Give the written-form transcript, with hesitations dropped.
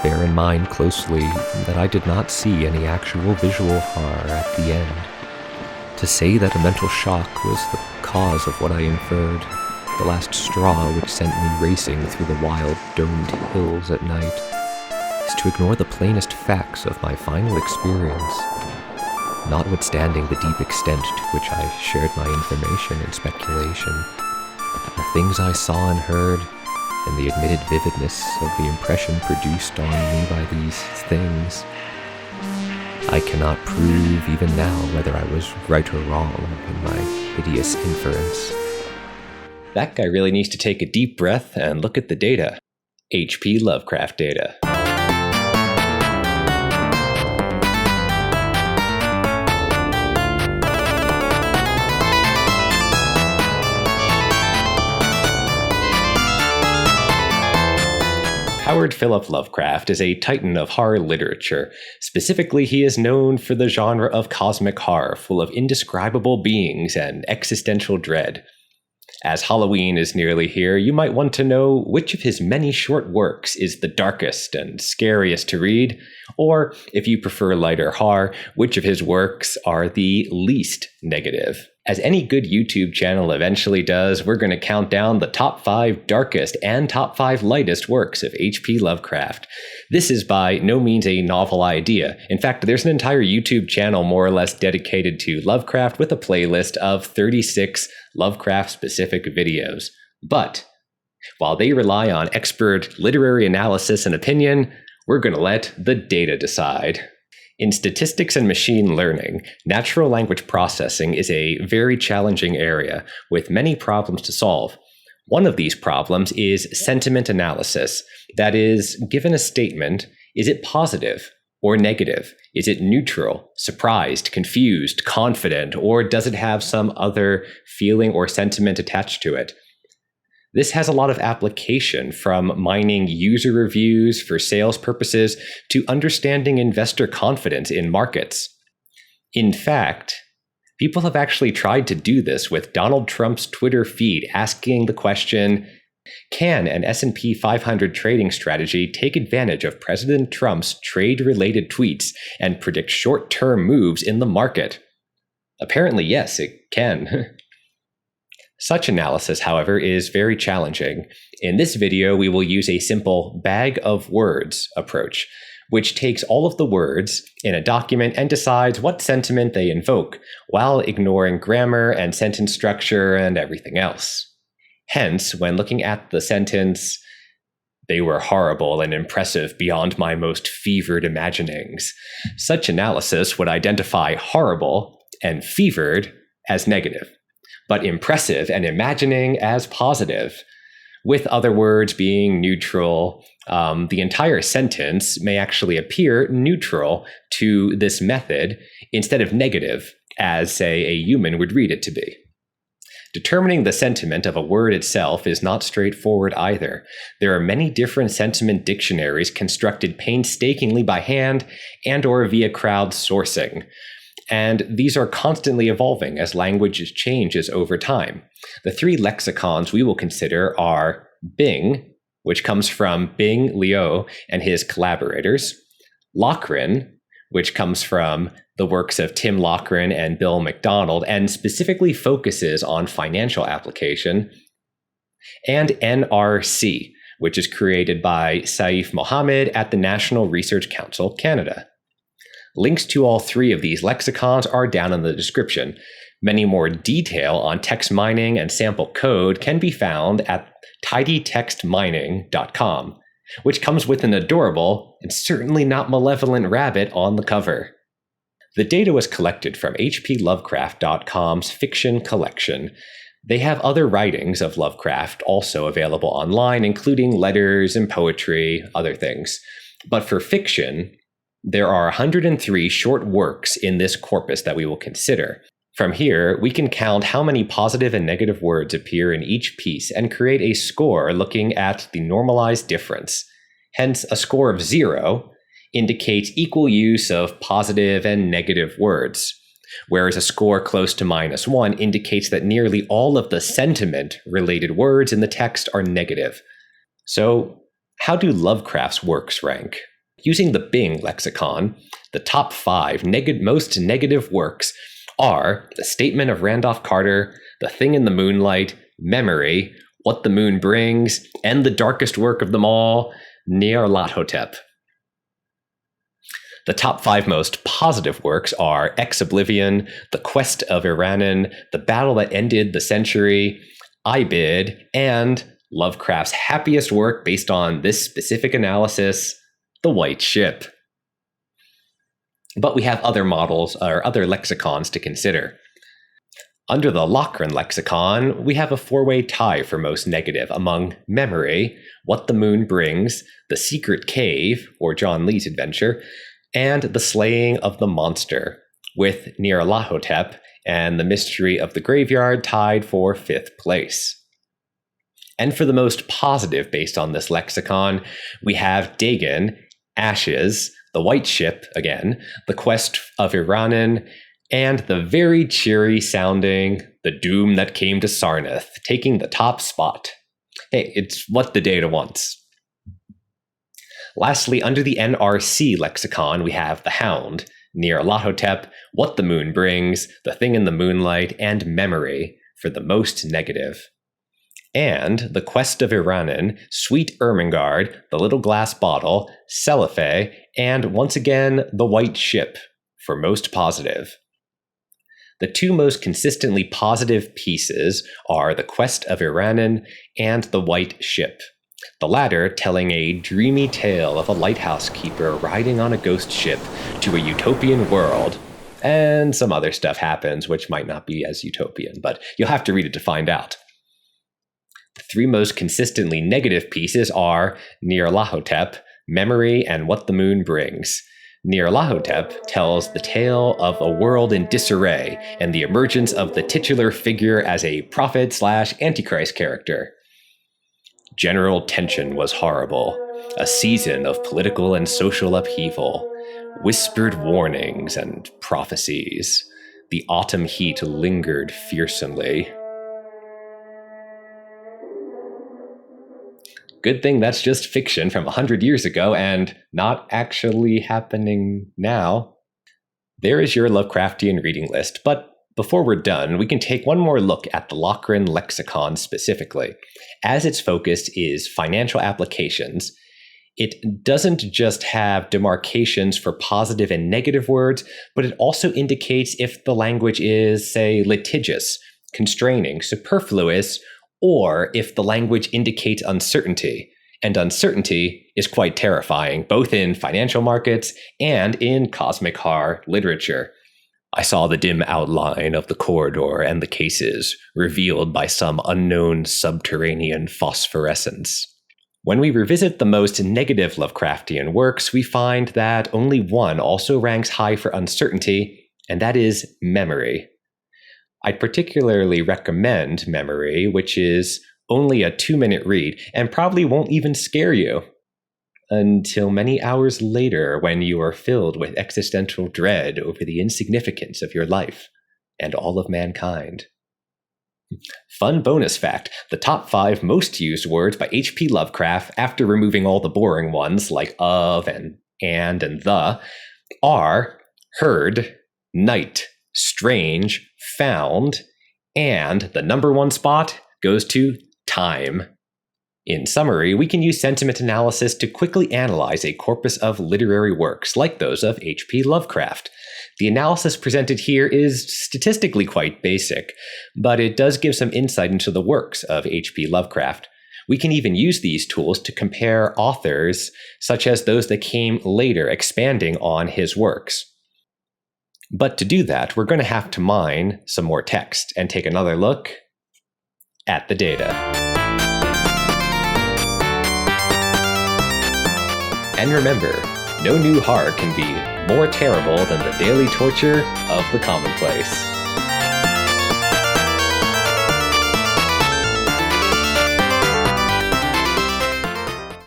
bear in mind closely that I did not see any actual visual horror at the end. To say that a mental shock was the cause of what I inferred, the last straw which sent me racing through the wild, domed hills at night, is to ignore the plainest facts of my final experience. Notwithstanding the deep extent to which I shared my information and speculation, the things I saw and heard, and the admitted vividness of the impression produced on me by these things, I cannot prove even now whether I was right or wrong in my hideous inference. That guy really needs to take a deep breath and look at the data. H.P. Lovecraft data. Howard Philip Lovecraft is a titan of horror literature. Specifically, he is known for the genre of cosmic horror, full of indescribable beings and existential dread. As Halloween is nearly here, you might want to know which of his many short works is the darkest and scariest to read, or, if you prefer lighter horror, which of his works are the least negative. As any good YouTube channel eventually does, we're going to count down the top 5 darkest and top 5 lightest works of H.P. Lovecraft. This is by no means a novel idea. In fact, there's an entire YouTube channel more or less dedicated to Lovecraft with a playlist of 36 Lovecraft-specific videos. But while they rely on expert literary analysis and opinion, we're going to let the data decide. In statistics and machine learning, natural language processing is a very challenging area with many problems to solve. One of these problems is sentiment analysis. That is, given a statement, is it positive or negative? Is it neutral, surprised, confused, confident, or does it have some other feeling or sentiment attached to it? This has a lot of application, from mining user reviews for sales purposes to understanding investor confidence in markets. In fact, people have actually tried to do this with Donald Trump's Twitter feed, asking the question, can an S&P 500 trading strategy take advantage of President Trump's trade-related tweets and predict short-term moves in the market? Apparently, yes, it can. Such analysis, however, is very challenging. In this video, we will use a simple bag of words approach, which takes all of the words in a document and decides what sentiment they invoke, while ignoring grammar and sentence structure and everything else. Hence, when looking at the sentence, "They were horrible and impressive beyond my most fevered imaginings," such analysis would identify horrible and fevered as negative, but impressive and imagining as positive, with other words being neutral. The entire sentence may actually appear neutral to this method instead of negative, as, say, a human would read it to be. Determining the sentiment of a word itself is not straightforward either. There are many different sentiment dictionaries constructed painstakingly by hand and/or via crowdsourcing. And these are constantly evolving as language changes over time. The 3 lexicons we will consider are Bing, which comes from Bing Liu and his collaborators, Lochran, which comes from the works of Tim Lochran and Bill McDonald and specifically focuses on financial application, and NRC, which is created by Saif Mohammed at the National Research Council, Canada. Links to all 3 of these lexicons are down in the description. Many more detail on text mining and sample code can be found at tidytextmining.com, which comes with an adorable and certainly not malevolent rabbit on the cover. The data was collected from hplovecraft.com's fiction collection. They have other writings of Lovecraft also available online, including letters and poetry, other things. But for fiction, there are 103 short works in this corpus that we will consider. From here, we can count how many positive and negative words appear in each piece and create a score looking at the normalized difference. Hence, a score of 0 indicates equal use of positive and negative words, whereas a score close to -1 indicates that nearly all of the sentiment-related words in the text are negative. So, how do Lovecraft's works rank? Using the Bing lexicon, the top 5 most negative works are The Statement of Randolph Carter, The Thing in the Moonlight, Memory, What the Moon Brings, and the darkest work of them all, Nyarlathotep. The top 5 most positive works are Ex Oblivion, The Quest of Iranan, The Battle That Ended the Century, I Bid, and Lovecraft's happiest work based on this specific analysis, The White Ship. But we have other models or other lexicons to consider. Under the Lochran lexicon, we have a 4-way tie for most negative among Memory, What the Moon Brings, The Secret Cave, or John Lee's adventure, and The Slaying of the Monster, with Nyarlathotep and The Mystery of the Graveyard tied for 5th place. And for the most positive based on this lexicon, we have Dagon, Ashes, The White Ship, again, The Quest of Iranan, and the very cheery sounding The Doom That Came to Sarnath, taking the top spot. Hey, it's what the data wants. Lastly, under the NRC lexicon, we have The Hound, Nyarlathotep, What the Moon Brings, The Thing in the Moonlight, and Memory for the most negative. And The Quest of Iranan, Sweet Ermengarde, The Little Glass Bottle, Celiphae, and once again, The White Ship for most positive. The 2 most consistently positive pieces are The Quest of Iranan and The White Ship, the latter telling a dreamy tale of a lighthouse keeper riding on a ghost ship to a utopian world, and some other stuff happens which might not be as utopian, but you'll have to read it to find out. The 3 most consistently negative pieces are Nyarlathotep, Memory, and What the Moon Brings. Nyarlathotep tells the tale of a world in disarray and the emergence of the titular figure as a prophet/antichrist character. General tension was horrible, a season of political and social upheaval, whispered warnings and prophecies. The autumn heat lingered fearsomely. Good thing that's just fiction from 100 years ago and not actually happening now. There is your Lovecraftian reading list, but before we're done, we can take one more look at the Lochran lexicon specifically. As its focus is financial applications, it doesn't just have demarcations for positive and negative words, but it also indicates if the language is, say, litigious, constraining, superfluous, or if the language indicates uncertainty. And uncertainty is quite terrifying, both in financial markets and in cosmic horror literature. I saw the dim outline of the corridor and the cases, revealed by some unknown subterranean phosphorescence. When we revisit the most negative Lovecraftian works, we find that only one also ranks high for uncertainty, and that is Memory. I'd particularly recommend Memory, which is only a 2-minute read and probably won't even scare you until many hours later when you are filled with existential dread over the insignificance of your life and all of mankind. Fun bonus fact, the top 5 most used words by H.P. Lovecraft after removing all the boring ones like of and the are heard, night, strange, found, and the number 1 spot goes to time. In summary, we can use sentiment analysis to quickly analyze a corpus of literary works like those of H.P. Lovecraft. The analysis presented here is statistically quite basic, but it does give some insight into the works of H.P. Lovecraft. We can even use these tools to compare authors, such as those that came later, expanding on his works. But to do that, we're going to have to mine some more text and take another look at the data. And remember, no new horror can be more terrible than the daily torture of the commonplace.